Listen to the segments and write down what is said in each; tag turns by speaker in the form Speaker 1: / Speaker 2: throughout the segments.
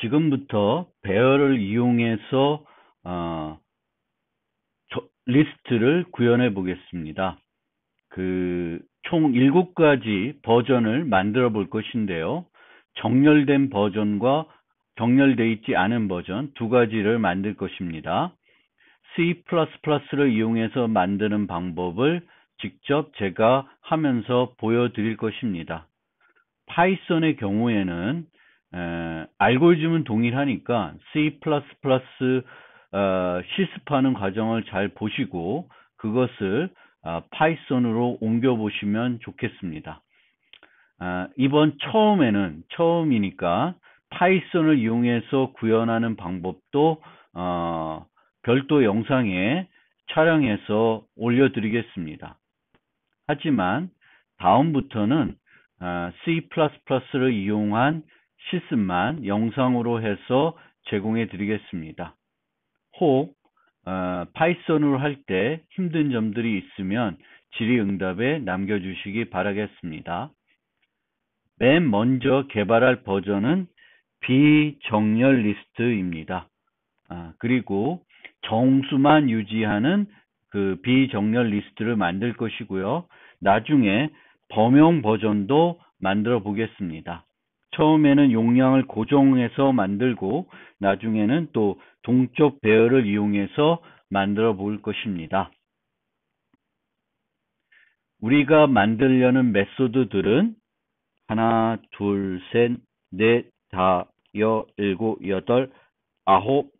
Speaker 1: 지금부터 배열을 이용해서 리스트를 구현해 보겠습니다. 총 7가지 버전을 만들어 볼 것인데요. 정렬된 버전과 정렬되어 있지 않은 버전 2가지를 만들 것입니다. C++를 이용해서 만드는 방법을 직접 제가 하면서 보여드릴 것입니다. 파이썬의 경우에는 알고리즘은 동일하니까 C++ 실습하는 과정을 잘 보시고 그것을 파이썬으로 옮겨 보시면 좋겠습니다. 이번 처음이니까 파이썬을 이용해서 구현하는 방법도 별도 영상에 촬영해서 올려드리겠습니다. 하지만 다음부터는 C++를 이용한 실습만 영상으로 해서 제공해 드리겠습니다. 혹 파이썬으로 할 때 힘든 점들이 있으면 질의응답에 남겨주시기 바라겠습니다. 맨 먼저 개발할 버전은 비정렬 리스트입니다. 그리고 정수만 유지하는 비정렬 리스트를 만들 것이고요. 나중에 범용 버전도 만들어 보겠습니다. 처음에는 용량을 고정해서 만들고 나중에는 또 동적 배열을 이용해서 만들어 볼 것입니다. 우리가 만들려는 메소드들은 하나, 둘, 셋, 넷, 다, 일곱, 여덟, 아홉.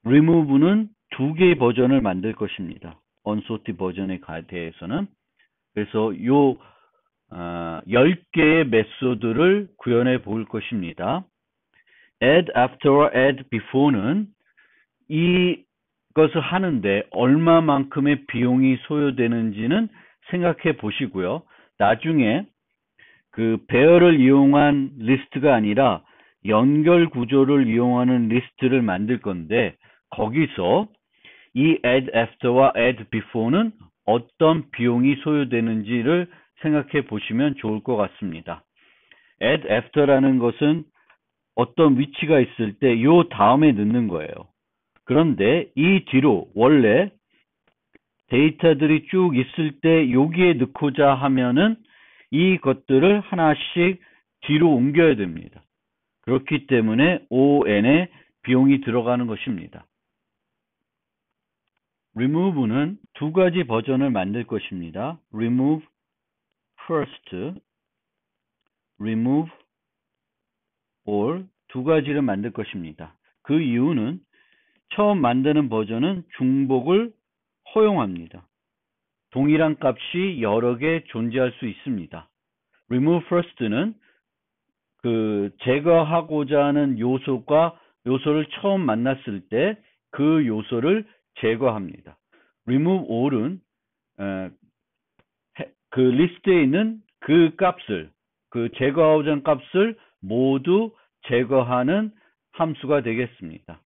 Speaker 1: remove는 2개의 버전을 만들 것입니다. unsorted 버전에 대해서는. 그래서 10개의 메소드를 구현해 볼 것입니다. add after와 add before는 이것을 하는데 얼마만큼의 비용이 소요되는지는 생각해 보시고요. 나중에 배열을 이용한 리스트가 아니라 연결 구조를 이용하는 리스트를 만들 건데 거기서 이 add after와 add before는 어떤 비용이 소요되는지를 생각해 보시면 좋을 것 같습니다. add after라는 것은 어떤 위치가 있을 때 요 다음에 넣는 거예요. 그런데 이 뒤로 원래 데이터들이 쭉 있을 때 여기에 넣고자 하면은 이것들을 하나씩 뒤로 옮겨야 됩니다. 그렇기 때문에 on에 비용이 들어가는 것입니다. remove는 2가지 버전을 만들 것입니다. remove first, remove all 2가지를 만들 것입니다. 그 이유는 처음 만드는 버전은 중복을 허용합니다. 동일한 값이 여러 개 존재할 수 있습니다. remove first는 제거하고자 하는 요소를 처음 만났을 때 그 요소를 제거합니다. remove all은 리스트에 있는 제거하고자 하는 값을 모두 제거하는 함수가 되겠습니다.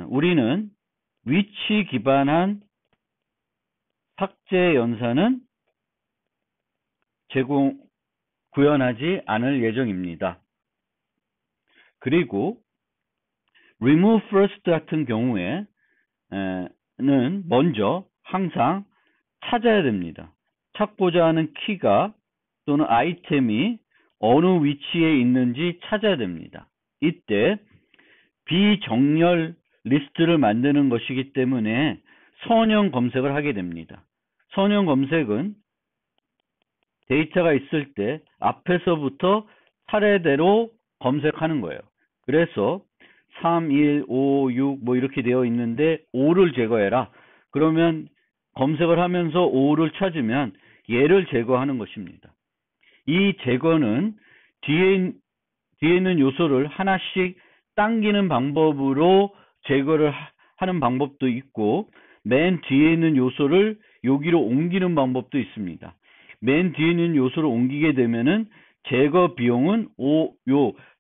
Speaker 1: 우리는 위치 기반한 삭제 연산은 구현하지 않을 예정입니다. 그리고 remove first 같은 경우에는 먼저 항상 찾아야 됩니다. 찾고자 하는 키가 또는 아이템이 어느 위치에 있는지 찾아야 됩니다. 이때 비정렬 리스트를 만드는 것이기 때문에 선형 검색을 하게 됩니다. 선형 검색은 데이터가 있을 때 앞에서부터 차례대로 검색하는 거예요. 그래서 3, 1, 5, 6 뭐 이렇게 되어 있는데 5를 제거해라. 그러면 검색을 하면서 5를 찾으면 얘를 제거하는 것입니다. 이 제거는 뒤에 있는 요소를 하나씩 당기는 방법으로 제거를 하는 방법도 있고 맨 뒤에 있는 요소를 여기로 옮기는 방법도 있습니다. 맨 뒤에 있는 요소를 옮기게 되면은 제거 비용은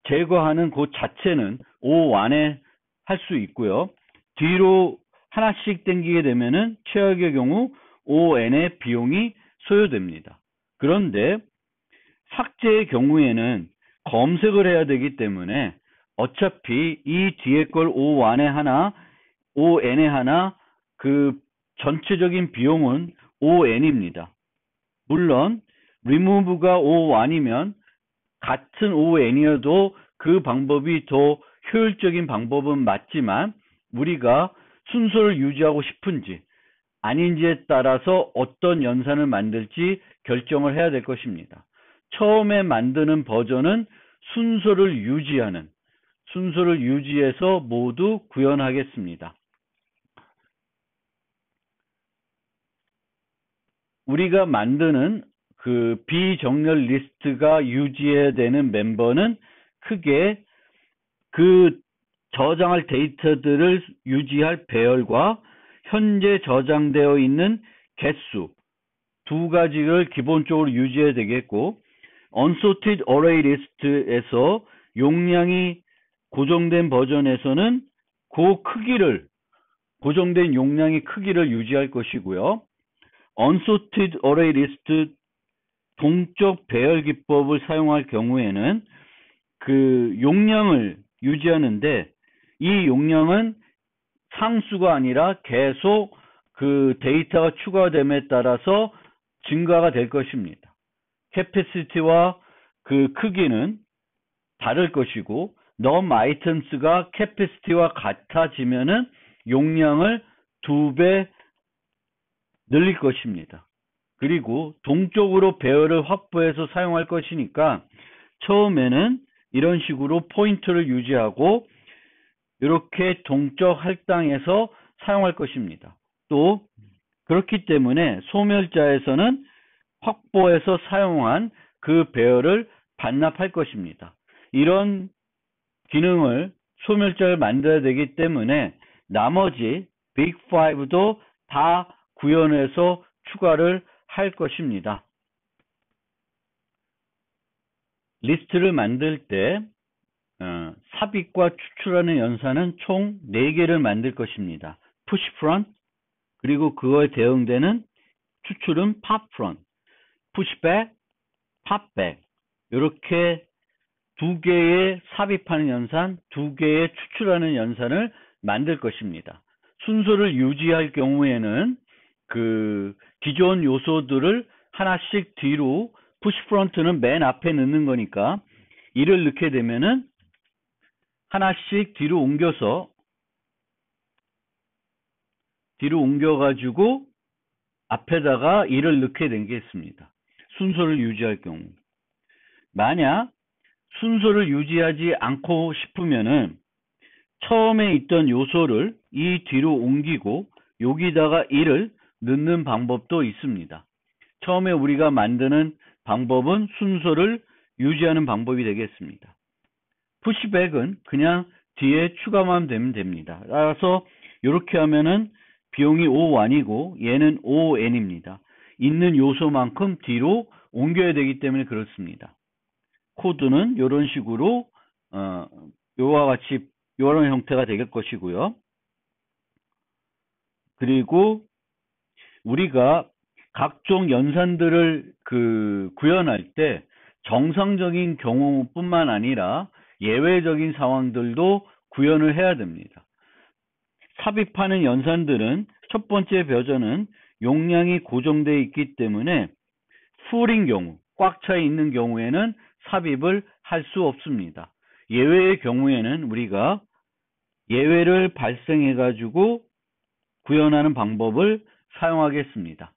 Speaker 1: 제거하는 그 자체는 O1에 할 수 있고요. 뒤로 하나씩 당기게 되면은 최악의 경우 ON의 비용이 소요됩니다. 그런데 삭제의 경우에는 검색을 해야 되기 때문에 어차피 이 뒤에 걸 O1에 하나, ON에 하나, 그 전체적인 비용은 ON입니다. 물론 remove가 O1이면 같은 ON이어도 그 방법이 더 효율적인 방법은 맞지만 우리가 순서를 유지하고 싶은지 아닌지에 따라서 어떤 연산을 만들지 결정을 해야 될 것입니다. 처음에 만드는 버전은 순서를 유지해서 모두 구현하겠습니다. 우리가 만드는 그 비정렬 리스트가 유지해야 되는 멤버는 크게 그 저장할 데이터들을 유지할 배열과 현재 저장되어 있는 개수 두 가지를 기본적으로 유지해야 되겠고, unsorted array list에서 용량이 고정된 버전에서는 그 크기를, 고정된 용량의 크기를 유지할 것이고요. unsorted array list 동적 배열 기법을 사용할 경우에는 그 용량을 유지하는데 이 용량은 상수가 아니라 계속 그 데이터가 추가됨에 따라서 증가가 될 것입니다. capacity와 그 크기는 다를 것이고 num items가 capacity와 같아지면은 용량을 2배 늘릴 것입니다. 그리고 동적으로 배열을 확보해서 사용할 것이니까 처음에는 이런 식으로 포인트를 유지하고 이렇게 동적 할당해서 사용할 것입니다. 또 그렇기 때문에 소멸자에서는 확보해서 사용한 그 배열을 반납할 것입니다. 이런 기능을 소멸자를 만들어야 되기 때문에 나머지 빅5도 다 구현해서 추가를 할 것입니다. 리스트를 만들 때 삽입과 추출하는 연산은 총 4개를 만들 것입니다. push front, 그리고 그거에 대응되는 추출은 pop front, push back, pop back. 이렇게 2개의 삽입하는 연산, 2개의 추출하는 연산을 만들 것입니다. 순서를 유지할 경우에는 그 기존 요소들을 하나씩 뒤로, push front는 맨 앞에 넣는 거니까 이를 넣게 되면은 하나씩 뒤로 옮겨가지고 앞에다가 이를 넣게 되겠습니다. 순서를 유지할 경우. 만약 순서를 유지하지 않고 싶으면은 처음에 있던 요소를 이 뒤로 옮기고 여기다가 이를 넣는 방법도 있습니다. 처음에 우리가 만드는 방법은 순서를 유지하는 방법이 되겠습니다. 푸시백은 그냥 뒤에 추가만 되면 됩니다. 따라서 이렇게 하면은 비용이 O1이고 얘는 ON입니다. 있는 요소만큼 뒤로 옮겨야 되기 때문에 그렇습니다. 코드는 이런 식으로 요와 같이 이런 형태가 될 것이고요. 그리고 우리가 각종 연산들을 구현할 때 정상적인 경우뿐만 아니라 예외적인 상황들도 구현을 해야 됩니다. 삽입하는 연산들은 첫 번째 버전은 용량이 고정되어 있기 때문에 풀인 경우, 꽉 차 있는 경우에는 삽입을 할 수 없습니다. 예외의 경우에는 우리가 예외를 발생해 가지고 구현하는 방법을 사용하겠습니다.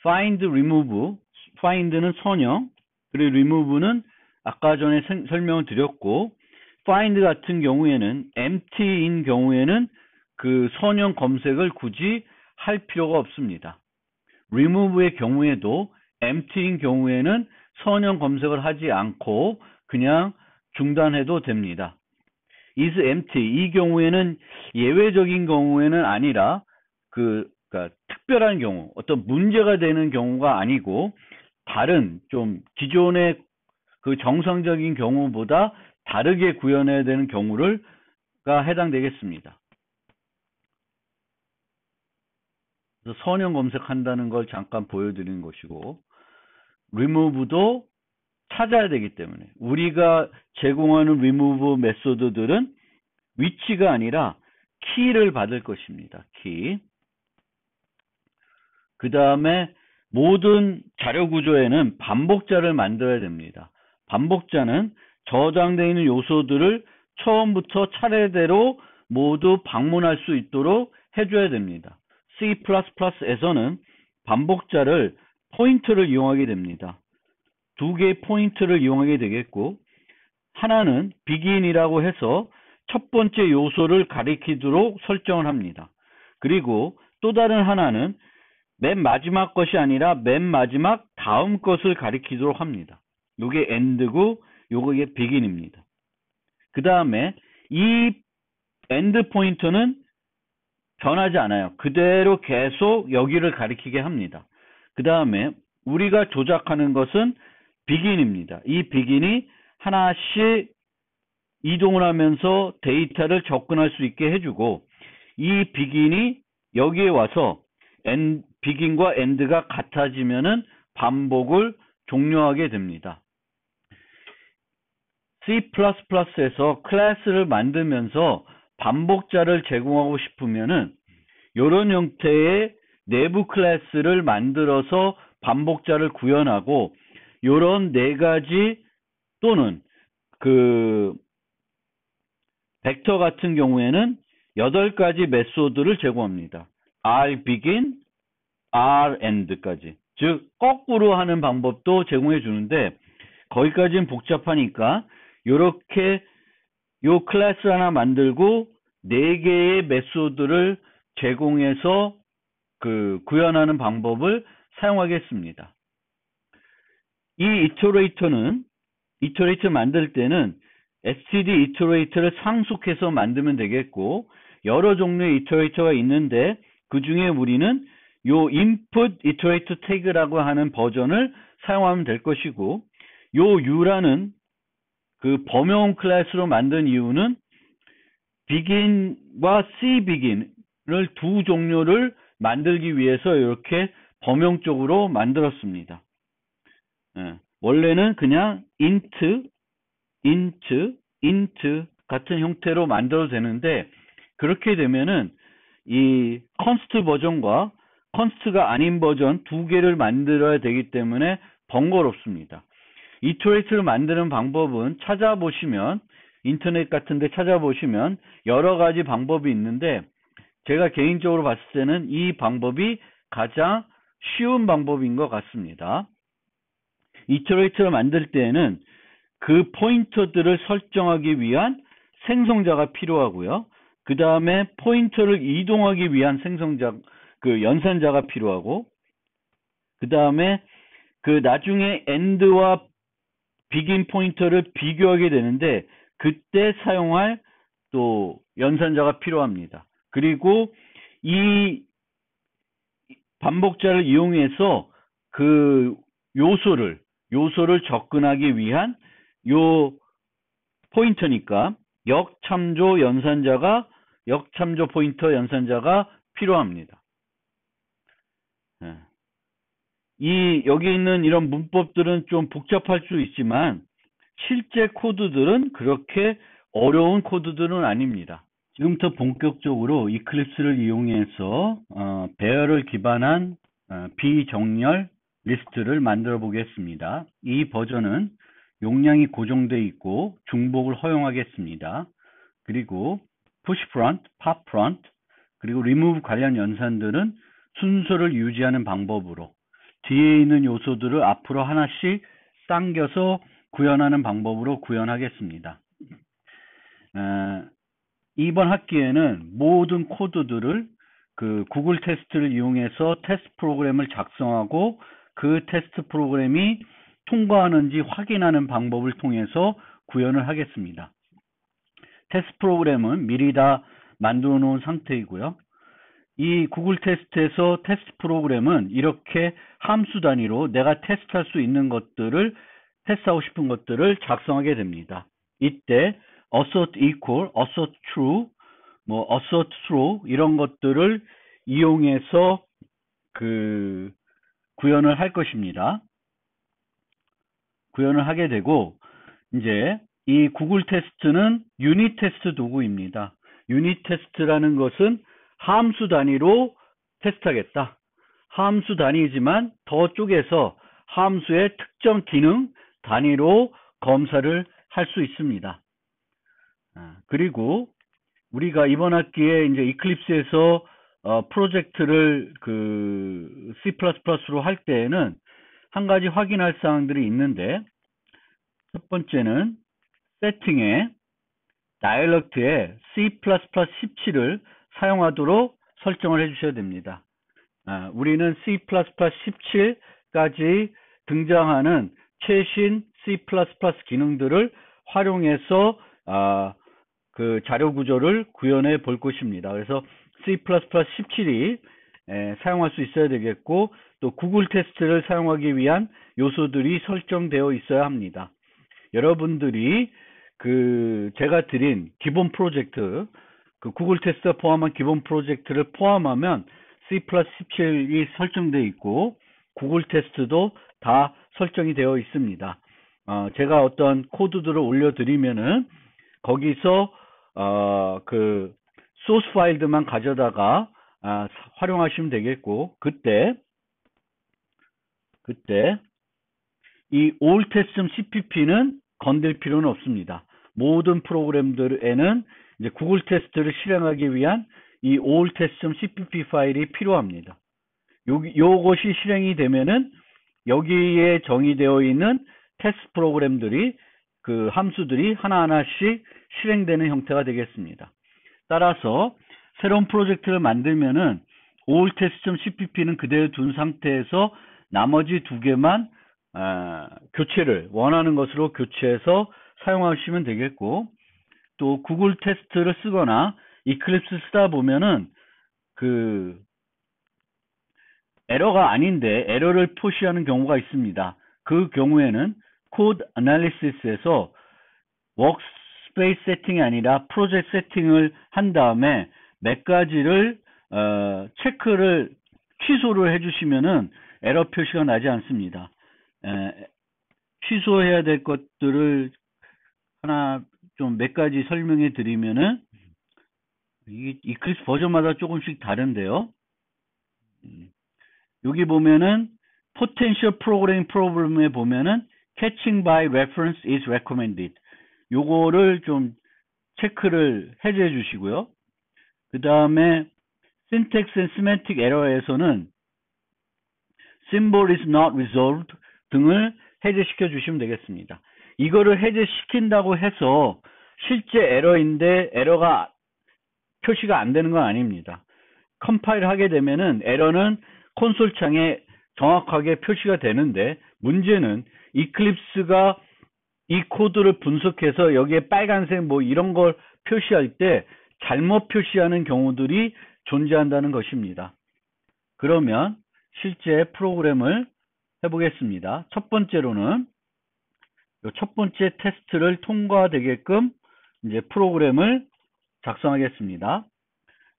Speaker 1: find, remove, find는 선형, 그리고 remove는 아까 전에 설명을 드렸고, find 같은 경우에는 empty인 경우에는 그 선형 검색을 굳이 할 필요가 없습니다. remove의 경우에도 empty인 경우에는 선형 검색을 하지 않고 그냥 중단해도 됩니다. is empty 이 경우에는 예외적인 경우에는 아니라 그러니까 특별한 경우, 어떤 문제가 되는 경우가 아니고 다른 좀 기존의 그 정상적인 경우보다 다르게 구현해야 되는 경우가 해당되겠습니다. 그래서 선형 검색한다는 걸 잠깐 보여드리는 것이고, remove도 찾아야 되기 때문에 우리가 제공하는 remove 메소드들은 위치가 아니라 키를 받을 것입니다. 키. 그 다음에 모든 자료 구조에는 반복자를 만들어야 됩니다. 반복자는 저장되어 있는 요소들을 처음부터 차례대로 모두 방문할 수 있도록 해줘야 됩니다. C++에서는 반복자를 포인트를 이용하게 됩니다. 두 개의 포인트를 이용하게 되겠고, 하나는 begin이라고 해서 첫 번째 요소를 가리키도록 설정을 합니다. 그리고 또 다른 하나는 맨 마지막 것이 아니라 맨 마지막 다음 것을 가리키도록 합니다. 요게 end고 요게 begin입니다. 그 다음에 이 end 포인터는 변하지 않아요. 그대로 계속 여기를 가리키게 합니다. 그 다음에 우리가 조작하는 것은 begin입니다. 이 begin이 하나씩 이동을 하면서 데이터를 접근할 수 있게 해주고, 이 begin이 여기에 와서 begin과 end가 같아지면은 반복을 종료하게 됩니다. C++에서 클래스를 만들면서 반복자를 제공하고 싶으면은 이런 형태의 내부 클래스를 만들어서 반복자를 구현하고, 이런 네 가지 또는 벡터 같은 경우에는 8가지 메소드를 제공합니다. RBegin, REnd까지. 즉 거꾸로 하는 방법도 제공해 주는데, 거기까지는 복잡하니까 이렇게 요 클래스 하나 만들고 4개의 메소드를 제공해서 구현하는 방법을 사용하겠습니다. 이 이터레이터 만들 때는 std 이터레이터를 상속해서 만들면 되겠고, 여러 종류의 이터레이터가 있는데 그 중에 우리는 요 input iterator tag라고 하는 버전을 사용하면 될 것이고, 요 u라는 범용 클래스로 만든 이유는 begin과 cbegin을 두 종류를 만들기 위해서 이렇게 범용적으로 만들었습니다. 원래는 그냥 int 같은 형태로 만들어도 되는데, 그렇게 되면은 이 const 버전과 const가 아닌 버전 두 개를 만들어야 되기 때문에 번거롭습니다. 이터레이터를 만드는 방법은 찾아보시면, 인터넷 같은 데 찾아보시면 여러 가지 방법이 있는데, 제가 개인적으로 봤을 때는 이 방법이 가장 쉬운 방법인 것 같습니다. 이터레이터를 만들 때에는 그 포인터들을 설정하기 위한 생성자가 필요하고요. 그 다음에 포인터를 이동하기 위한 연산자가 필요하고, 그 다음에 나중에 end와 begin 포인터를 비교하게 되는데, 그때 사용할 또 연산자가 필요합니다. 그리고 이 반복자를 이용해서 요소를 접근하기 위한 요 포인터니까 역참조 포인터 연산자가 필요합니다. 여기 있는 이런 문법들은 좀 복잡할 수 있지만 실제 코드들은 그렇게 어려운 코드들은 아닙니다. 지금부터 본격적으로 이클립스를 이용해서 배열을 기반한 비정렬 리스트를 만들어 보겠습니다. 이 버전은 용량이 고정되어 있고 중복을 허용하겠습니다. 그리고 push front, pop front, 그리고 remove 관련 연산들은 순서를 유지하는 방법으로 뒤에 있는 요소들을 앞으로 하나씩 당겨서 구현하는 방법으로 구현하겠습니다. 이번 학기에는 모든 코드들을 구글 테스트를 이용해서 테스트 프로그램을 작성하고 그 테스트 프로그램이 통과하는지 확인하는 방법을 통해서 구현을 하겠습니다. 테스트 프로그램은 미리 다 만들어 놓은 상태이고요. 이 구글 테스트에서 테스트 프로그램은 이렇게 함수 단위로 내가 테스트할 수 있는 것들을, 테스트하고 싶은 것들을 작성하게 됩니다. 이때 assert equal, assert true, assert true 이런 것들을 이용해서 구현을 할 것입니다. 구현을 하게 되고, 이제 이 구글 테스트는 유닛 테스트 도구입니다. 유닛 테스트라는 것은 함수 단위로 테스트하겠다. 함수 단위이지만 더 쪼개서 함수의 특정 기능 단위로 검사를 할 수 있습니다. 그리고 우리가 이번 학기에 이제 이클립스에서 프로젝트를 그 C++로 할 때에는 한 가지 확인할 사항들이 있는데, 첫 번째는 세팅에 다이얼로그에 C++17을 사용하도록 설정을 해주셔야 됩니다. 우리는 C++17까지 등장하는 최신 C++ 기능들을 활용해서 그 자료 구조를 구현해 볼 것입니다. 그래서 C++17이 사용할 수 있어야 되겠고, 또 구글 테스트를 사용하기 위한 요소들이 설정되어 있어야 합니다. 여러분들이 그 제가 드린 기본 프로젝트, 그 구글 테스트 포함한 기본 프로젝트를 포함하면 C++17이 설정되어 있고 구글 테스트도 다 설정이 되어 있습니다. 제가 어떤 코드들을 올려드리면은 거기서 그 소스 파일들만 가져다가 활용하시면 되겠고, 그때 이 all test.cpp는 건들 필요는 없습니다. 모든 프로그램들에는 이제 구글 테스트를 실행하기 위한 이 all test.cpp 파일이 필요합니다. 요것이 실행이 되면은 여기에 정의되어 있는 테스트 프로그램들이, 그 함수들이 하나하나씩 실행되는 형태가 되겠습니다. 따라서 새로운 프로젝트를 만들면은 all test.cpp는 그대로 둔 상태에서 나머지 두 개만 교체를 원하는 것으로 교체해서 사용하시면 되겠고, 또 구글 테스트를 쓰거나 이클립스 쓰다 보면은 그 에러가 아닌데 에러를 표시하는 경우가 있습니다. 그 경우에는 코드 애널리시스에서 워크스페이스 세팅이 아니라 프로젝트 세팅을 한 다음에 몇 가지를 체크를 취소를 해주시면은 에러 표시가 나지 않습니다. 취소해야 될 것들을 하나 좀 몇 가지 설명해 드리면은, 이 이클립스 버전마다 조금씩 다른데요. 여기 보면은 potential programming problem에 보면은 catching by reference is recommended. 요거를 좀 체크를 해제해 주시고요. 그 다음에 syntax and semantic error에서는 symbol is not resolved 등을 해제시켜 주시면 되겠습니다. 이거를 해제시킨다고 해서 실제 에러인데 에러가 표시가 안 되는 건 아닙니다. 컴파일 하게 되면은 에러는 콘솔 창에 정확하게 표시가 되는데, 문제는 이클립스가 이 코드를 분석해서 여기에 빨간색 뭐 이런 걸 표시할 때 잘못 표시하는 경우들이 존재한다는 것입니다. 그러면 실제 프로그램을 해보겠습니다. 첫 번째로는 첫 번째 테스트를 통과되게끔 이제 프로그램을 작성하겠습니다.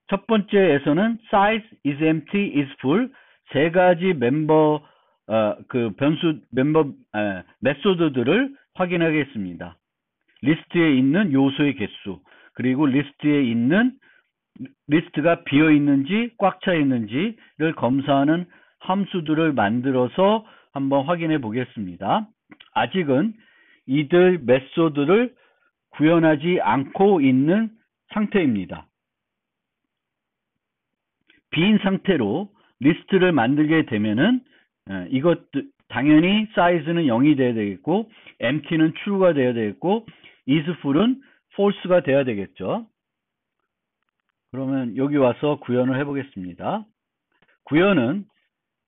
Speaker 1: 첫 번째에서는 size is empty is full 세 가지 메소드들을 확인하겠습니다. 리스트에 있는 요소의 개수, 그리고 리스트가 비어 있는지 꽉 차 있는지를 검사하는 함수들을 만들어서 한번 확인해 보겠습니다. 아직은 이들 메소드를 구현하지 않고 있는 상태입니다. 빈 상태로 리스트를 만들게 되면은 이것도 당연히 사이즈는 0이 돼야 되겠고, empty는 true가 돼야 되겠고, is full은 false가 돼야 되겠죠. 그러면 여기 와서 구현을 해보겠습니다. 구현은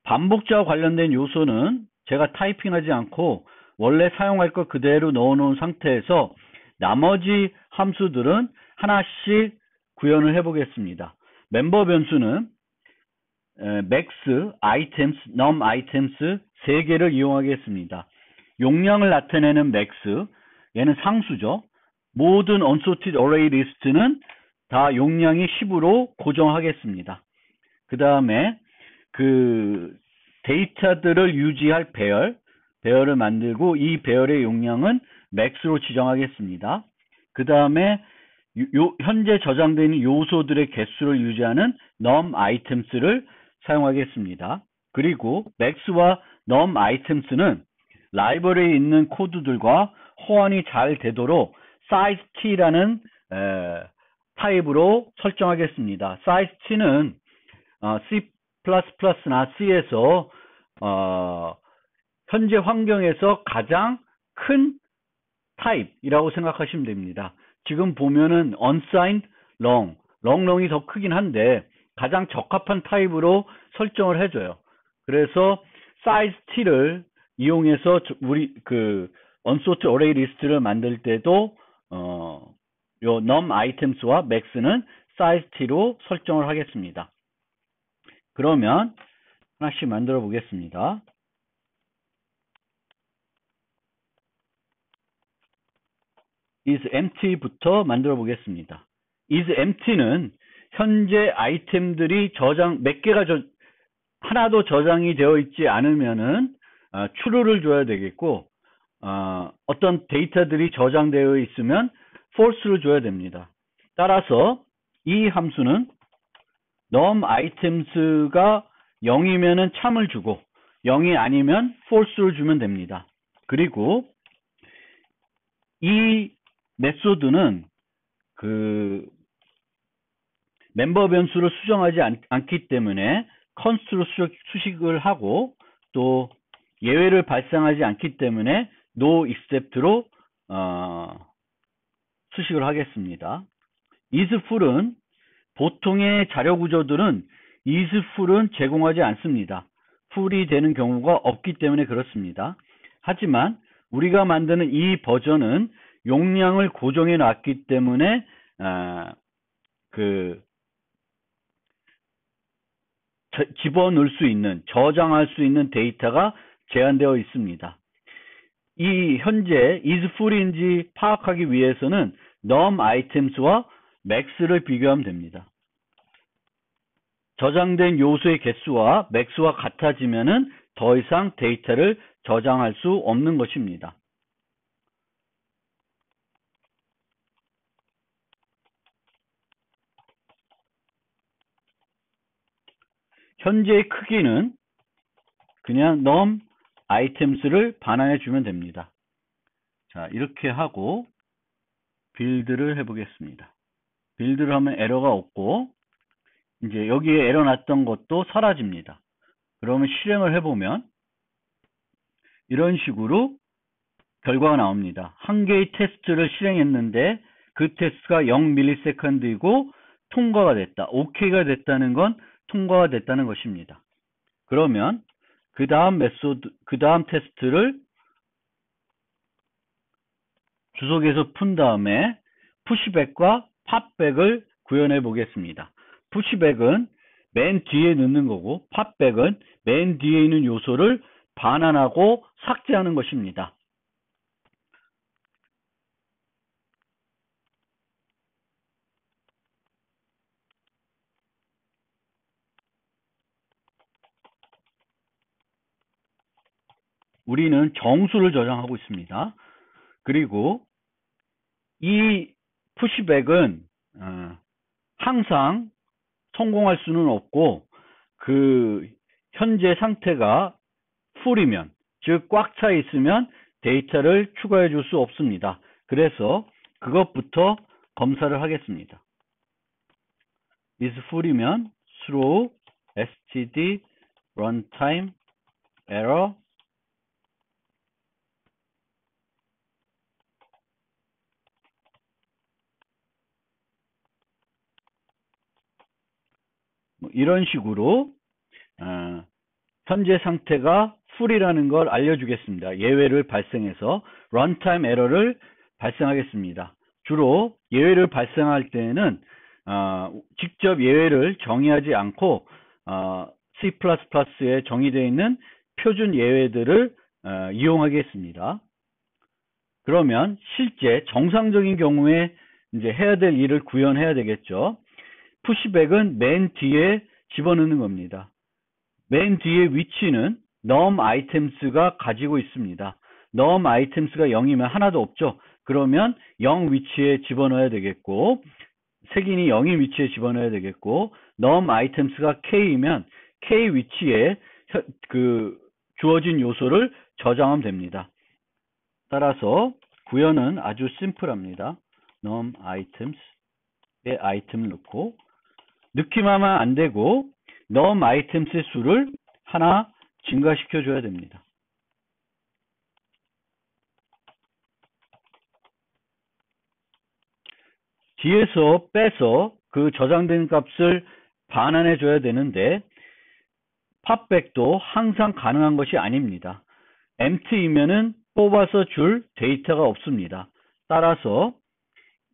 Speaker 1: 반복자와 관련된 요소는 제가 타이핑하지 않고 원래 사용할 것 그대로 넣어놓은 상태에서 나머지 함수들은 하나씩 구현을 해보겠습니다. 멤버 변수는 max, items, num items 3개를 이용하겠습니다. 용량을 나타내는 max, 얘는 상수죠. 모든 unsorted array list는 다 용량이 10으로 고정하겠습니다. 그 다음에 그 데이터들을 유지할 배열, 배열을 만들고 이 배열의 용량은 max로 지정하겠습니다. 그 다음에 현재 저장되어 있는 요소들의 개수를 유지하는 num items를 사용하겠습니다. 그리고 max와 num items는 라이브러리에 있는 코드들과 호환이 잘 되도록 size t라는 타입으로 설정하겠습니다. size t는 C++나 C에서 현재 환경에서 가장 큰 타입이라고 생각하시면 됩니다. 지금 보면은 unsigned long이 더 크긴 한데 가장 적합한 타입으로 설정을 해줘요. 그래서 size t를 이용해서 우리 그 unsorted array list를 만들 때도 요 num items와 max는 size t로 설정을 하겠습니다. 그러면 하나씩 만들어 보겠습니다. is empty부터 만들어 보겠습니다. is empty는 현재 아이템들이 몇 개가 하나도 저장이 되어 있지 않으면은 true를 줘야 되겠고 어떤 데이터들이 저장되어 있으면 false를 줘야 됩니다. 따라서 이 함수는 num items가 0이면은 참을 주고 0이 아니면 false를 주면 됩니다. 그리고 이 메소드는 그 멤버 변수를 수정하지 않기 때문에 const로 수식을 하고 또 예외를 발생하지 않기 때문에 no except로 수식을 하겠습니다. isFull은 보통의 자료 구조들은 isFull은 제공하지 않습니다. full이 되는 경우가 없기 때문에 그렇습니다. 하지만 우리가 만드는 이 버전은 용량을 고정해 놨기 때문에 집어넣을 수 있는, 저장할 수 있는 데이터가 제한되어 있습니다. 이 현재 isFull인지 파악하기 위해서는 num items와 max를 비교하면 됩니다. 저장된 요소의 개수와 max와 같아지면은 더 이상 데이터를 저장할 수 없는 것입니다. 현재의 크기는 그냥 num items를 반환해 주면 됩니다. 자, 이렇게 하고 빌드를 해보겠습니다. 빌드를 하면 에러가 없고 이제 여기에 에러 났던 것도 사라집니다. 그러면 실행을 해보면 이런 식으로 결과가 나옵니다. 한 개의 테스트를 실행했는데 그 테스트가 0ms이고 통과가 됐다. OK가 됐다는 건 통과가 됐다는 것입니다. 그러면 그 다음 테스트를 주석에서 푼 다음에 푸시백과 팝백을 구현해 보겠습니다. 푸시백은 맨 뒤에 넣는 거고 팝백은 맨 뒤에 있는 요소를 반환하고 삭제하는 것입니다. 우리는 정수를 저장하고 있습니다. 그리고 이 푸시백은 항상 성공할 수는 없고 그 현재 상태가 풀이면 즉 꽉 차 있으면 데이터를 추가해 줄 수 없습니다. 그래서 그것부터 검사를 하겠습니다. is full이면 throw std runtime error 이런 식으로 현재 상태가 full이라는 걸 알려주겠습니다. 예외를 발생해서 runtime error를 발생하겠습니다. 주로 예외를 발생할 때는 직접 예외를 정의하지 않고 C++에 정의되어 있는 표준 예외들을 이용하겠습니다. 그러면 실제 정상적인 경우에 이제 해야 될 일을 구현해야 되겠죠. 푸시백은 맨 뒤에 집어넣는 겁니다. 맨 뒤의 위치는 num items가 가지고 있습니다. num items가 0이면 하나도 없죠. 그러면 0 위치에 집어넣어야 되겠고, 색인이 0인 위치에 집어넣어야 되겠고, num items가 k이면 k 위치에 주어진 요소를 저장하면 됩니다. 따라서 구현은 아주 심플합니다. num items에 아이템을 넣고, 넣기만 하면 안 되고 num items의 수를 하나 증가시켜 줘야 됩니다. 뒤에서 빼서 그 저장된 값을 반환해 줘야 되는데 팝백도 항상 가능한 것이 아닙니다. empty이면은 뽑아서 줄 데이터가 없습니다. 따라서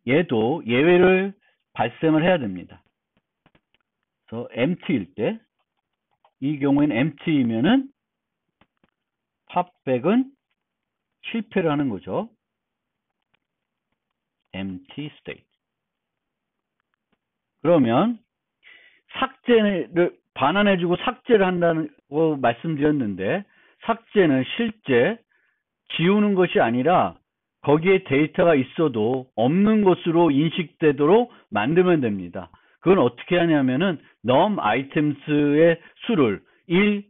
Speaker 1: 얘도 예외를 발생을 해야 됩니다. 그래서 empty일 때, 이 경우에는 empty이면은 팝백은 실패를 하는 거죠. empty state. 그러면 삭제를 반환해주고 삭제를 한다고 말씀드렸는데, 삭제는 실제 지우는 것이 아니라 거기에 데이터가 있어도 없는 것으로 인식되도록 만들면 됩니다. 그건 어떻게 하냐면은 num items의 수를 1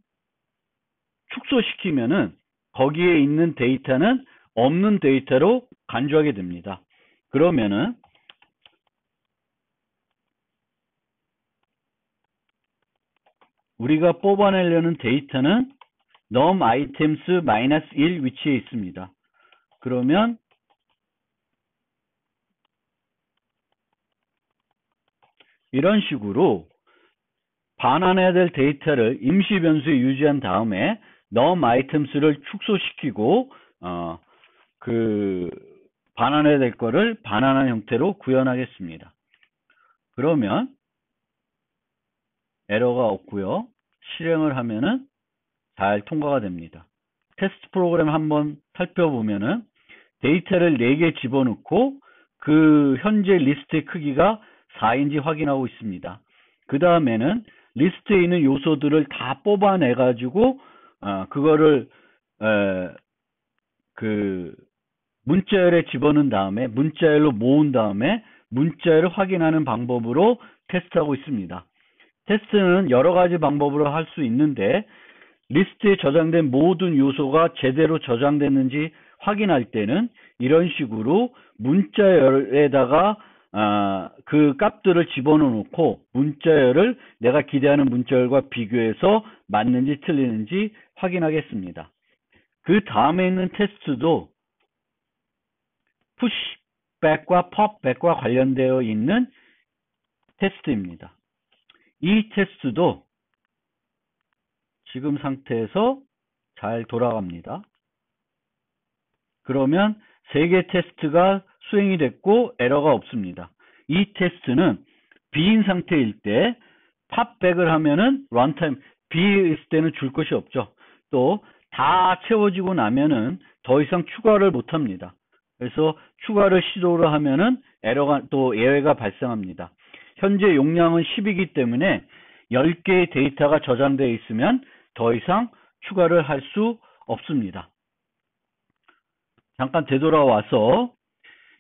Speaker 1: 축소시키면은 거기에 있는 데이터는 없는 데이터로 간주하게 됩니다. 그러면은 우리가 뽑아내려는 데이터는 num items -1 위치에 있습니다. 그러면 이런 식으로 반환해야 될 데이터를 임시 변수에 유지한 다음에 num items를 축소시키고 반환해야 될 거를 반환한 형태로 구현하겠습니다. 그러면 에러가 없고요. 실행을 하면은 잘 통과가 됩니다. 테스트 프로그램 한번 살펴보면은 데이터를 4개 집어넣고 그 현재 리스트의 크기가 4인지 확인하고 있습니다. 그 다음에는 리스트에 있는 요소들을 다 뽑아내 가지고 그거를 문자열에 집어넣은 다음에 문자열로 모은 다음에 문자열을 확인하는 방법으로 테스트하고 있습니다. 테스트는 여러 가지 방법으로 할 수 있는데 리스트에 저장된 모든 요소가 제대로 저장됐는지 확인할 때는 이런 식으로 문자열에다가 그 값들을 집어넣어 놓고 문자열을 내가 기대하는 문자열과 비교해서 맞는지 틀리는지 확인하겠습니다. 그 다음에 있는 테스트도 푸시백과 팝백과 관련되어 있는 테스트입니다. 이 테스트도 지금 상태에서 잘 돌아갑니다. 그러면 3개 테스트가 수행이 됐고 에러가 없습니다. 이 테스트는 B인 상태일 때 팝백을 하면은 런타임 B에 있을 때는 줄 것이 없죠. 또 다 채워지고 나면은 더 이상 추가를 못 합니다. 그래서 추가를 시도를 하면은 에러가 또 예외가 발생합니다. 현재 용량은 10이기 때문에 10개의 데이터가 저장되어 있으면 더 이상 추가를 할 수 없습니다. 잠깐 되돌아와서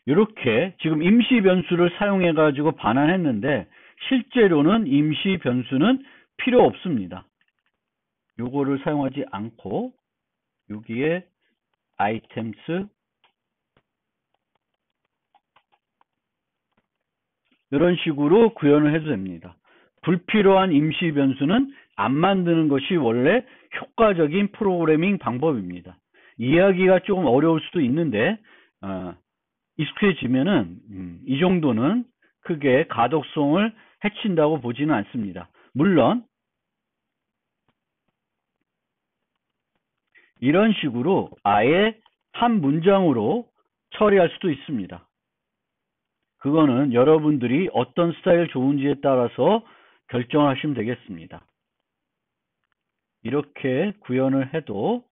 Speaker 1: 이렇게 지금 임시 변수를 사용해 가지고 반환했는데 실제로는 임시 변수는 필요 없습니다. 요거를 사용하지 않고 여기에 items 이런 식으로 구현을 해도 됩니다. 불필요한 임시 변수는 안 만드는 것이 원래 효과적인 프로그래밍 방법입니다. 이해하기가 조금 어려울 수도 있는데 익숙해지면은 이 정도는 크게 가독성을 해친다고 보지는 않습니다. 물론 이런 식으로 아예 한 문장으로 처리할 수도 있습니다. 그거는 여러분들이 어떤 스타일 좋은지에 따라서 결정하시면 되겠습니다. 이렇게 구현을 해도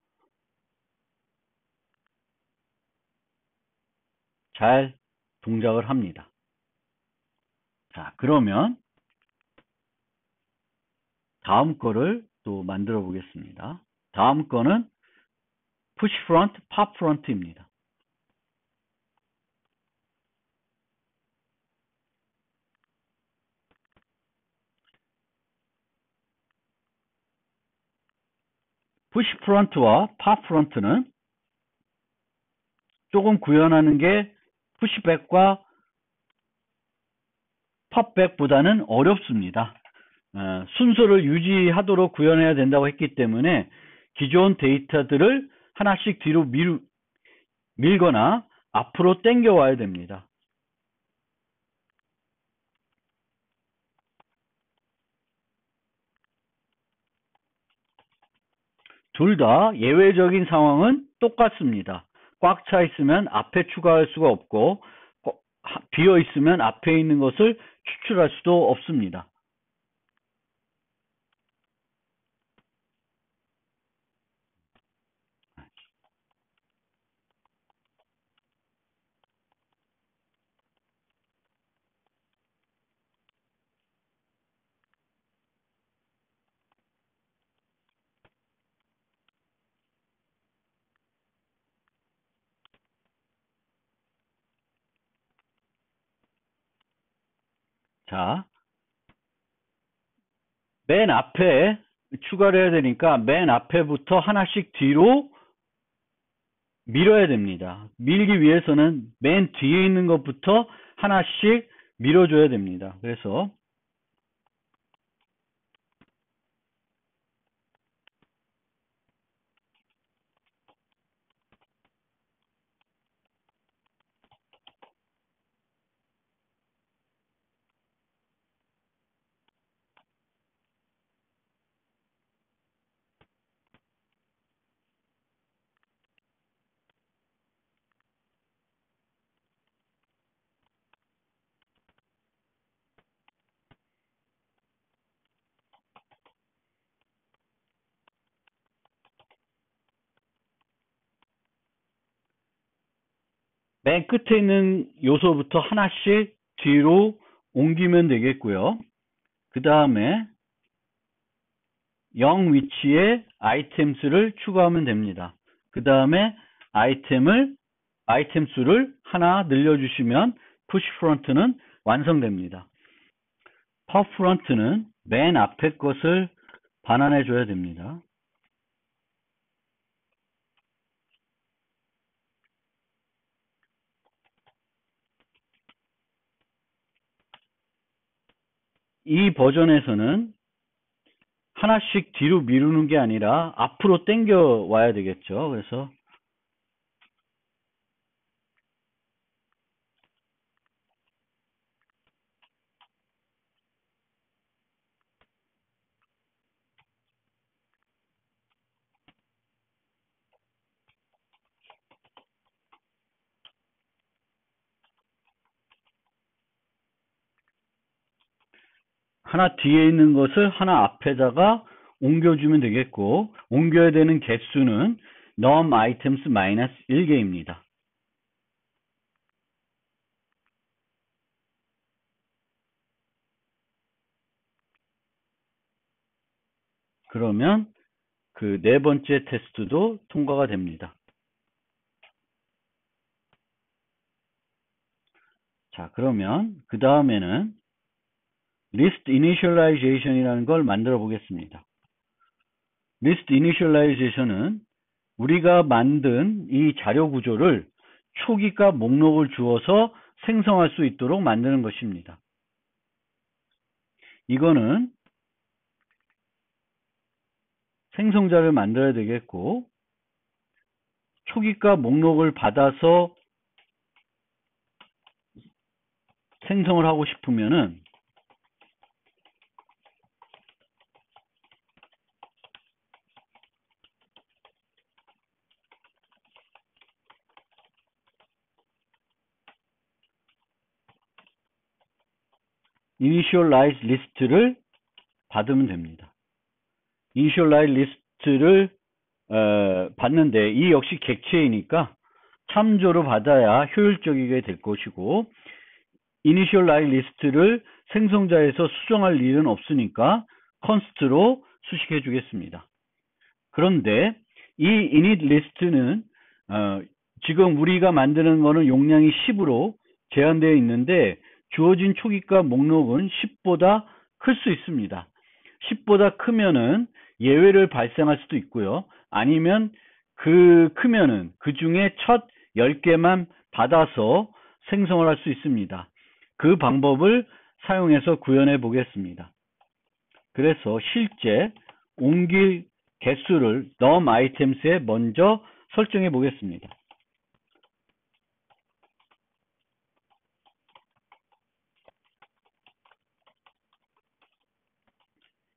Speaker 1: 잘 동작을 합니다. 자, 그러면 다음 거를 또 만들어 보겠습니다. 다음 거는 push front, pop front입니다. push front와 pop front는 조금 구현하는 게 pushback과 popback보다는 어렵습니다. 순서를 유지하도록 구현해야 된다고 했기 때문에 기존 데이터들을 하나씩 뒤로 밀거나 앞으로 당겨 와야 됩니다. 둘 다 예외적인 상황은 똑같습니다. 꽉 차 있으면 앞에 추가할 수가 없고 비어 있으면 앞에 있는 것을 추출할 수도 없습니다. 자, 맨 앞에 추가를 해야 되니까 맨 앞에부터 하나씩 뒤로 밀어야 됩니다. 밀기 위해서는 맨 뒤에 있는 것부터 하나씩 밀어줘야 됩니다. 그래서 맨 끝에 있는 요소부터 하나씩 뒤로 옮기면 되겠고요. 그 다음에 0 위치에 아이템수를 추가하면 됩니다. 그 다음에 아이템 수를 하나 늘려주시면 푸시 프론트는 완성됩니다. 팝 프론트는 맨 앞에 것을 반환해 줘야 됩니다. 이 버전에서는 하나씩 뒤로 미루는 게 아니라 앞으로 당겨 와야 되겠죠. 그래서 하나 뒤에 있는 것을 하나 앞에다가 옮겨주면 되겠고, 옮겨야 되는 개수는 num items 마이너스 1개입니다. 그러면 그 네 번째 테스트도 통과가 됩니다. 자, 그러면 그 다음에는 list initialization이라는 걸 만들어 보겠습니다. list initialization은 우리가 만든 이 자료 구조를 초기값 목록을 주어서 생성할 수 있도록 만드는 것입니다. 이거는 생성자를 만들어야 되겠고, 초기값 목록을 받아서 생성을 하고 싶으면은 initialize list를 받으면 됩니다. initialize list를 받는데 이 역시 객체이니까 참조로 받아야 효율적이게 될 것이고, initialize list를 생성자에서 수정할 일은 없으니까 const로 수식해 주겠습니다. 그런데 이 init list는 지금 우리가 만드는 거는 용량이 10으로 제한되어 있는데 주어진 초기값 목록은 10보다 클 수 있습니다. 10보다 크면은 예외를 발생할 수도 있고요. 아니면 크면은 그 중에 첫 10개만 받아서 생성을 할 수 있습니다. 그 방법을 사용해서 구현해 보겠습니다. 그래서 실제 옮길 개수를 num items에 먼저 설정해 보겠습니다.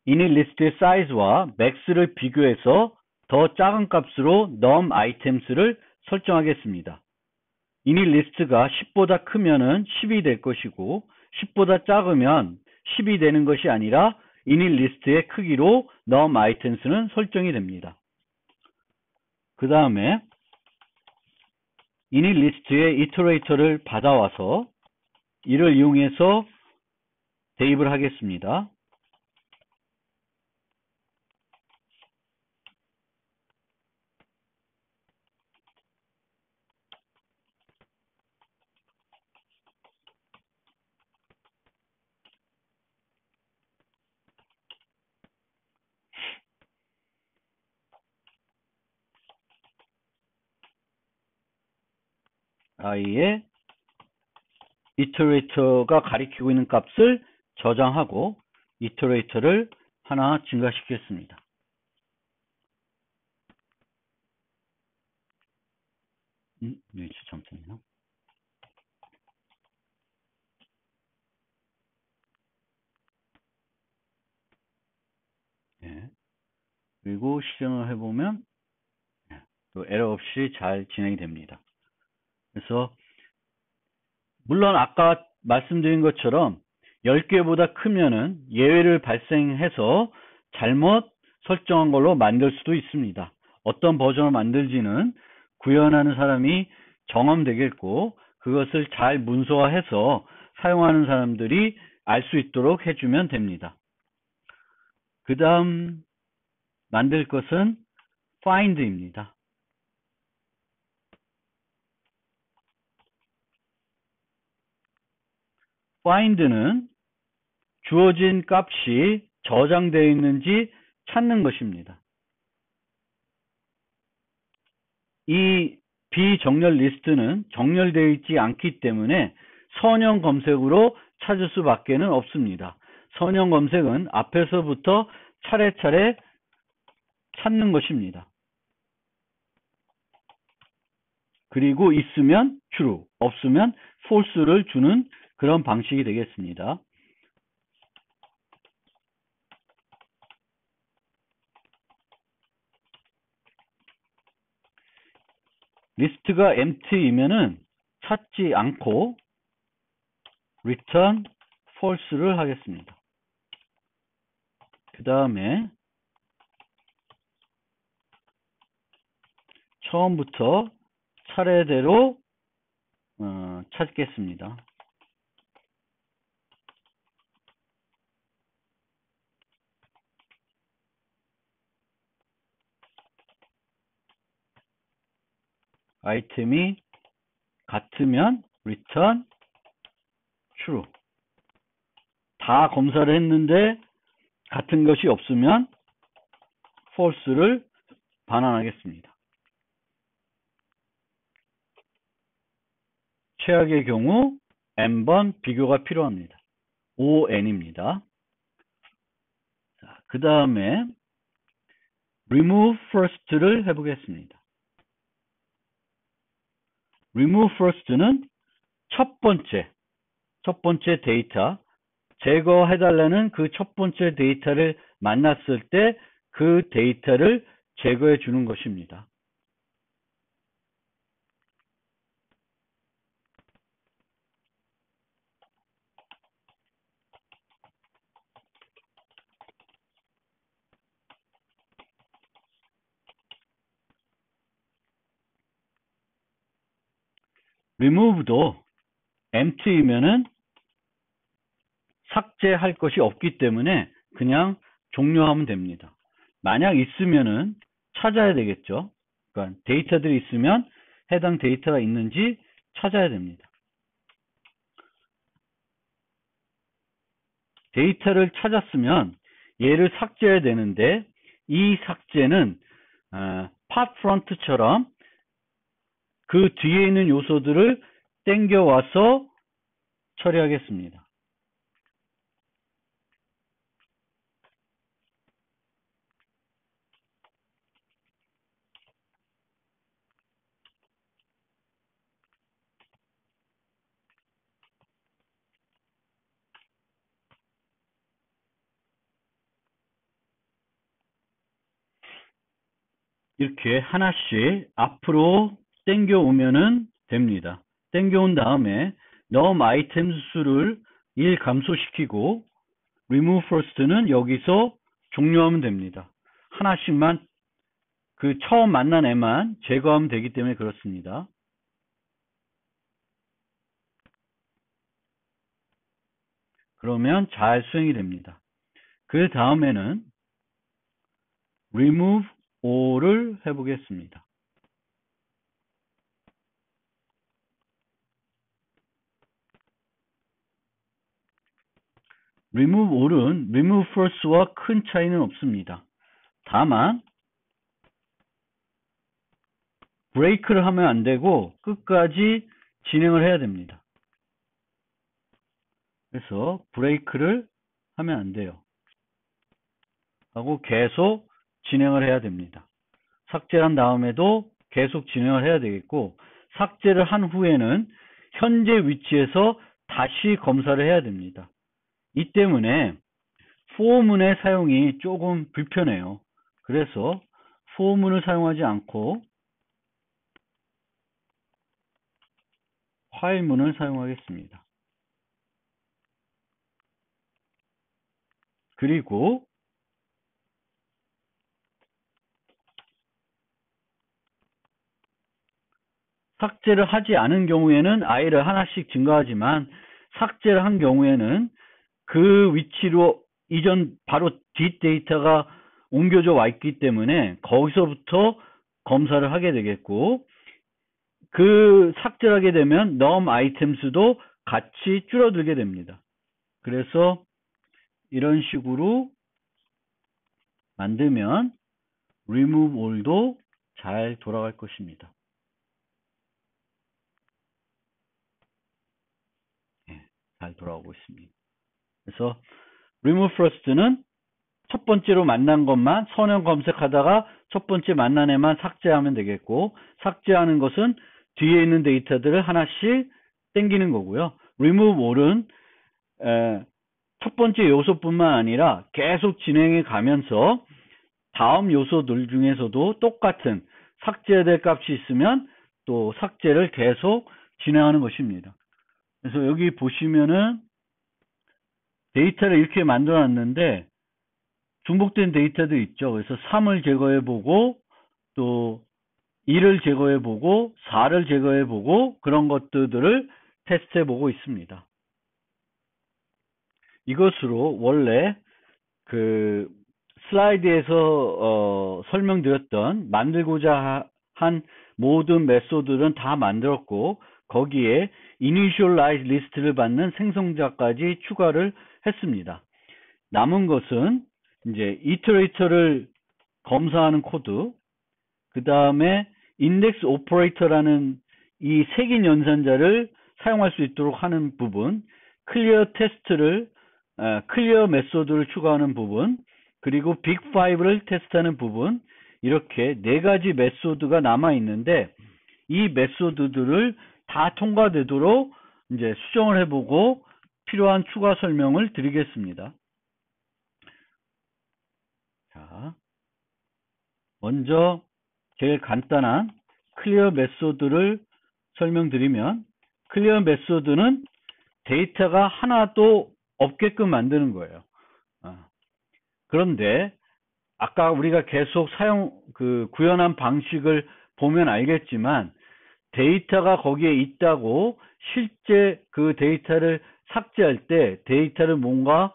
Speaker 1: init list의 size와 max를 비교해서 더 작은 값으로 num items를 설정하겠습니다. init list가 10보다 크면은 10이 될 것이고 10보다 작으면 10이 되는 것이 아니라 init list의 크기로 num items는 설정이 됩니다. 그 다음에 init list의 iterator를 받아와서 이를 이용해서 대입을 하겠습니다. i의 iterator가 가리키고 있는 값을 저장하고 iterator를 하나 증가시키겠습니다. 위치 잠깐만요. 네. 그리고 실행을 해보면 에러 없이 잘 진행이 됩니다. 그래서 물론 아까 말씀드린 것처럼 10개보다 크면은 예외를 발생해서 잘못 설정한 걸로 만들 수도 있습니다. 어떤 버전을 만들지는 구현하는 사람이 경험되겠고 그것을 잘 문서화해서 사용하는 사람들이 알 수 있도록 해주면 됩니다. 그 다음 만들 것은 find입니다. find는 주어진 값이 저장되어 있는지 찾는 것입니다. 이 비정렬 리스트는 정렬되어 있지 않기 때문에 선형 검색으로 찾을 수밖에 없습니다. 선형 검색은 앞에서부터 차례차례 찾는 것입니다. 그리고 있으면 true, 없으면 false를 주는 그런 방식이 되겠습니다. 리스트가 empty이면은 찾지 않고 return false를 하겠습니다. 그 다음에 처음부터 차례대로 찾겠습니다. 아이템이 같으면 return true. 다 검사를 했는데 같은 것이 없으면 false를 반환하겠습니다. 최악의 경우 n번 비교가 필요합니다. on입니다. 그 다음에 remove first를 해보겠습니다. remove first는 첫 번째 데이터, 제거해달라는 그 첫 번째 데이터를 만났을 때 그 데이터를 제거해 주는 것입니다. remove도 empty이면은 삭제할 것이 없기 때문에 그냥 종료하면 됩니다. 만약 있으면은 찾아야 되겠죠. 그러니까 데이터들이 있으면 해당 데이터가 있는지 찾아야 됩니다. 데이터를 찾았으면 얘를 삭제해야 되는데 이 삭제는 팟프론트처럼 그 뒤에 있는 요소들을 땡겨와서 처리하겠습니다. 이렇게 하나씩 앞으로 땡겨오면은 됩니다. 땡겨온 다음에 num 아이템 수를 1 감소시키고 remove first는 여기서 종료하면 됩니다. 하나씩만 그 처음 만난 애만 제거하면 되기 때문에 그렇습니다. 그러면 잘 수행이 됩니다. 그 다음에는 remove all을 해보겠습니다. remove all은 remove first와 큰 차이는 없습니다. 다만 브레이크를 하면 안 되고 끝까지 진행을 해야 됩니다. 그래서 브레이크를 하면 안 돼요. 하고 계속 진행을 해야 됩니다. 삭제한 다음에도 계속 진행을 해야 되겠고 삭제를 한 후에는 현재 위치에서 다시 검사를 해야 됩니다. 이 때문에 for문의 사용이 조금 불편해요. 그래서 for문을 사용하지 않고 while문을 사용하겠습니다. 그리고 삭제를 하지 않은 경우에는 i를 하나씩 증가하지만 삭제를 한 경우에는 그 위치로 이전 바로 뒷 데이터가 옮겨져 와 있기 때문에 거기서부터 검사를 하게 되겠고 그 삭제를 하게 되면 num 아이템 수도 같이 줄어들게 됩니다. 그래서 이런 식으로 만들면 remove all도 잘 돌아갈 것입니다. 잘 돌아오고 있습니다. 그래서 remove first는 첫 번째로 만난 것만 선형 검색하다가 첫 번째 만난 애만 삭제하면 되겠고 삭제하는 것은 뒤에 있는 데이터들을 하나씩 땡기는 거고요. remove all은 첫 번째 요소뿐만 아니라 계속 진행해 가면서 다음 요소들 중에서도 똑같은 삭제해야 될 값이 있으면 또 삭제를 계속 진행하는 것입니다. 그래서 여기 보시면은 데이터를 이렇게 만들어 놨는데 중복된 데이터도 있죠. 그래서 3을 제거해 보고 또 2를 제거해 보고 4를 제거해 보고 그런 것들을 테스트해 보고 있습니다. 이것으로 원래 그 슬라이드에서 설명드렸던 만들고자 한 모든 메소드는 다 만들었고 거기에 initialize 리스트를 받는 생성자까지 추가를 했습니다. 남은 것은 이제 이터레이터를 검사하는 코드, 그 다음에 인덱스 오퍼레이터라는 이 색인 연산자를 사용할 수 있도록 하는 부분, 클리어 테스트를 클리어 메소드를 추가하는 부분, 그리고 빅5를 테스트하는 부분, 이렇게 4가지 메소드가 남아 있는데 이 메소드들을 다 통과되도록 이제 수정을 해보고 필요한 추가 설명을 드리겠습니다. 자, 먼저 제일 간단한 클리어 메소드를 설명드리면 클리어 메소드는 데이터가 하나도 없게끔 만드는 거예요. 그런데 아까 우리가 계속 구현한 방식을 보면 알겠지만 데이터가 거기에 있다고 실제 그 데이터를 삭제할 때 데이터를 뭔가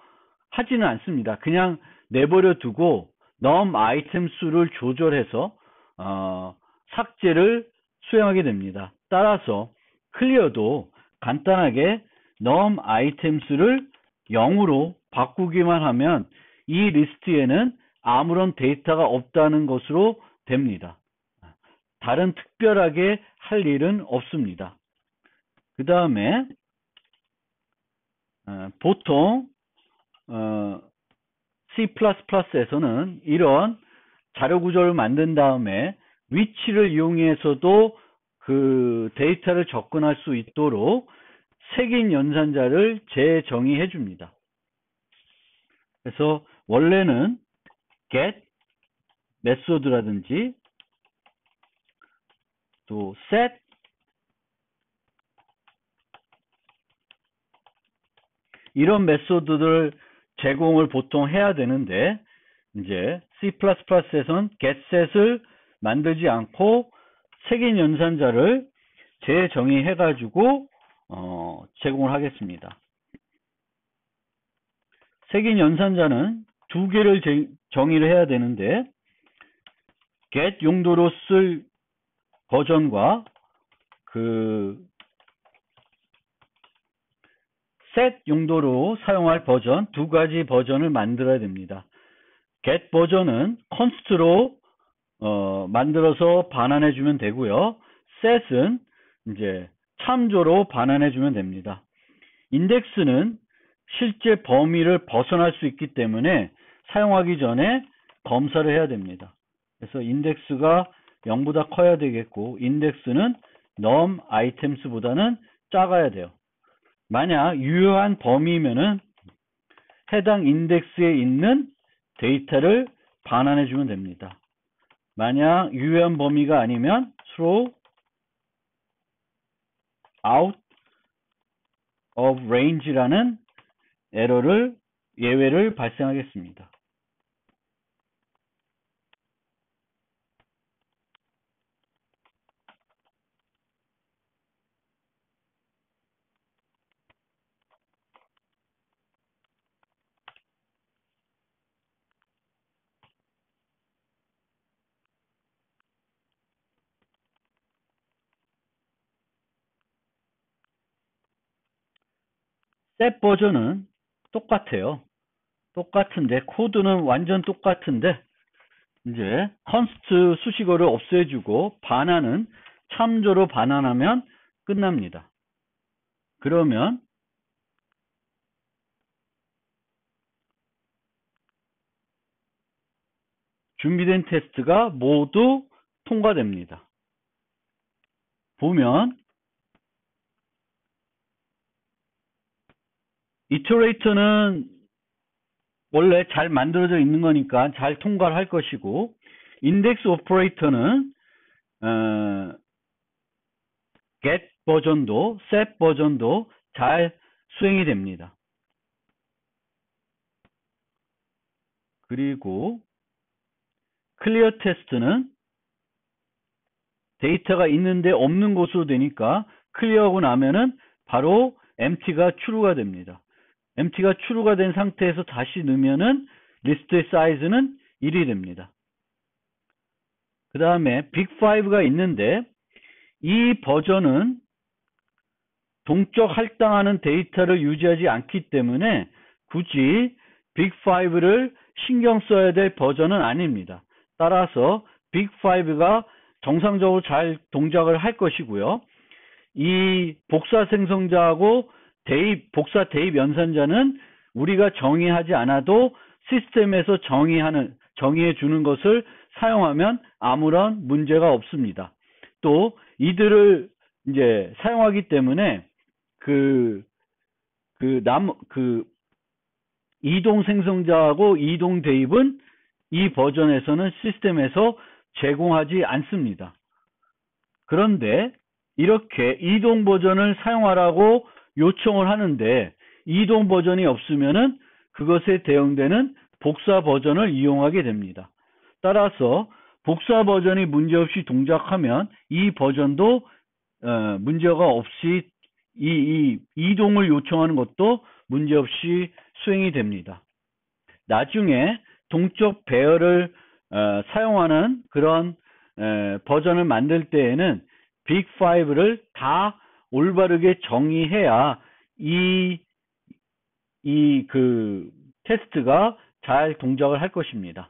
Speaker 1: 하지는 않습니다. 그냥 내버려 두고 num 아이템 수를 조절해서 삭제를 수행하게 됩니다. 따라서 클리어도 간단하게 num 아이템 수를 0으로 바꾸기만 하면 이 리스트에는 아무런 데이터가 없다는 것으로 됩니다. 다른 특별하게 할 일은 없습니다. 그 다음에 보통 C++에서는 이런 자료 구조를 만든 다음에 위치를 이용해서도 그 데이터를 접근할 수 있도록 색인 연산자를 재정의해 줍니다. 그래서 원래는 get 메소드라든지 또 set 이런 메소드를 제공을 보통 해야 되는데 이제 C++에서는 getSet을 만들지 않고 색인 연산자를 재정의해 가지고 제공을 하겠습니다. 색인 연산자는 두 개를 정의를 해야 되는데 get 용도로 쓸 버전과 그 set 용도로 사용할 버전 두 가지 버전을 만들어야 됩니다. get 버전은 const로 만들어서 반환해 주면 되고요. set은 이제 참조로 반환해 주면 됩니다. index는 실제 범위를 벗어날 수 있기 때문에 사용하기 전에 검사를 해야 됩니다. 그래서 index가 0보다 커야 되겠고 index는 num items보다는 작아야 돼요. 만약 유효한 범위면은 해당 인덱스에 있는 데이터를 반환해 주면 됩니다. 만약 유효한 범위가 아니면 throw out of range라는 예외를 발생하겠습니다. set 버전은 똑같아요. 똑같은데 코드는 완전 똑같은데 이제 const 수식어를 없애주고 반환은 참조로 반환하면 끝납니다. 그러면 준비된 테스트가 모두 통과됩니다. 보면 이터레이터는 원래 잘 만들어져 있는 거니까 잘 통과를 할 것이고 인덱스 오퍼레이터는 get 버전도 set 버전도 잘 수행이 됩니다. 그리고 클리어 테스트는 데이터가 있는데 없는 곳으로 되니까 클리어하고 나면은 바로 empty가 true가 됩니다. empty가 true가 된 상태에서 다시 넣으면은 리스트의 사이즈는 1이 됩니다. 그 다음에 big5가 있는데 이 버전은 동적 할당하는 데이터를 유지하지 않기 때문에 굳이 big5를 신경 써야 될 버전은 아닙니다. 따라서 big5가 정상적으로 잘 동작을 할 것이고요. 이 복사 생성자하고 복사 대입 연산자는 우리가 정의하지 않아도 시스템에서 정의해 주는 것을 사용하면 아무런 문제가 없습니다. 또 이들을 이제 사용하기 때문에 이동 생성자하고 이동 대입은 이 버전에서는 시스템에서 제공하지 않습니다. 그런데 이렇게 이동 버전을 사용하라고 요청을 하는데 이동 버전이 없으면은 그것에 대응되는 복사 버전을 이용하게 됩니다. 따라서 복사 버전이 문제없이 동작하면 이 버전도 문제가 없이 이 이동을 요청하는 것도 문제없이 수행이 됩니다. 나중에 동적 배열을 사용하는 그런 버전을 만들 때에는 빅 5를 다 올바르게 정의해야 그 테스트가 잘 동작을 할 것입니다.